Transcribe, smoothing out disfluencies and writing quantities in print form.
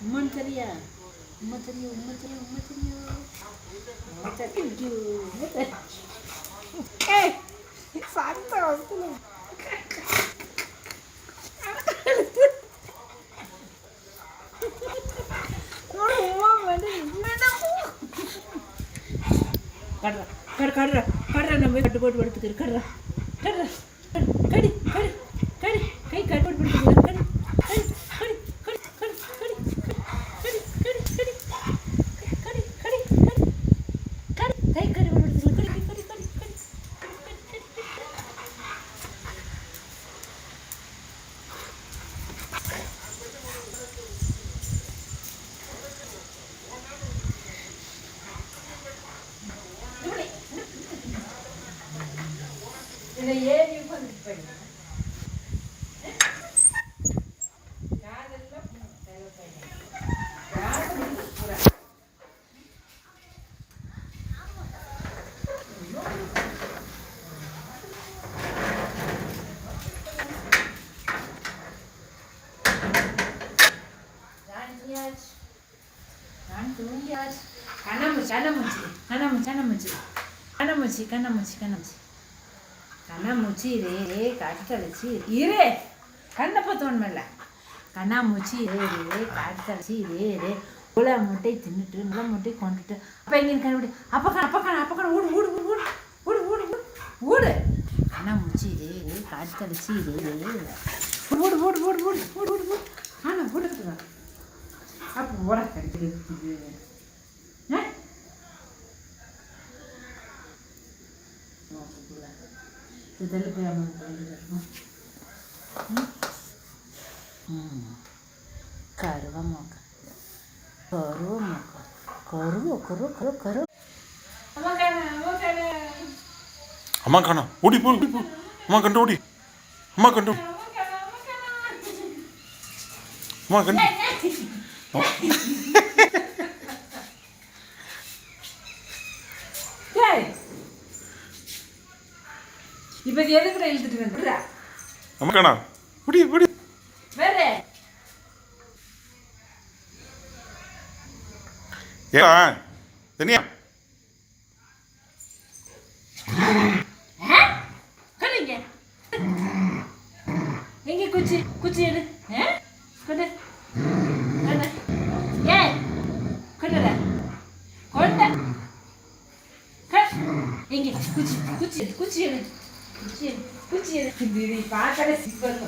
உம்மன் சரியா? உம்ம தெரியும், உம்ம தெரியும், உம்ம தெரியும். ஏய் சண்டை வந்து கடுறா கடுறா கடுறா நம்ம கட்டு போட்டு படுத்துக்கிற கடுறா கடுறா கடி கடி கடி கை கட்டு போட்டு படுத்துக்கிற கடி கடி கடி கடி கடி கடி கடி கடி கடி கடி கடி கடி கை கட்டு போட்டு படுத்துக்கிற கடி கடி கடி கடி இதை ஏறி உட்காந்துட்டு போயிடுங்க. நான் தூங்கியாச்சு. கண்ணாமூச்சி கண்ணாமூச்சி கண்ணாமூச்சி கண்ணாமூச்சி கண்ணாமூச்சி கண்ணாமூச்சி கண்ணாமூச்சி கண்ணாமூச்சி ரே காட்டுத்தளிச்சு இரே கண்ணை பத்தோன்மில்ல கண்ணாமூச்சி ரே காட்டுத்தளிச்சு ரே முளை முட்டை தின்னுட்டு முளை முட்டை கொண்டுட்டு அப்போ எங்கே கண்டுபிடி அப்பக்கான ஊடு ஊடு ஊடு ஊடு ஊடு ஊடு ஊடு கண்ணாமூச்சி ரே காட்டுத்தளிச்சு ரே ஊடு ஊடு ஊடு ஊடு ஊடு ஊடு ஊடு ஆனால் ஊடுக்குங்க அப்போ ஓட கிடைக்கிறது இதெல்லாம் போய் அம்மா கருவ மொக்க கருவ மொக்க கருவ கரு கரு கரு அம்மா காணா ஓடி போ ஓடி போ அம்மா கண்டு ஓடி அம்மா கண்டு அம்மா கண்டு இப்போ எதுக்கு இழுத்துட்டு வந்துடுறா அம்மா காணா ஓடி ஓடி வேற ஏடா தனியா கல்லிங்க எங்க குச்சி குச்சி எடு கொண்டு கொண்டு ஏ கொண்டுடா கொண்ட எங்க குச்சி குச்சி குச்சி எடு குச்சி குச்சி எடு பார்க்கல சிப்பல்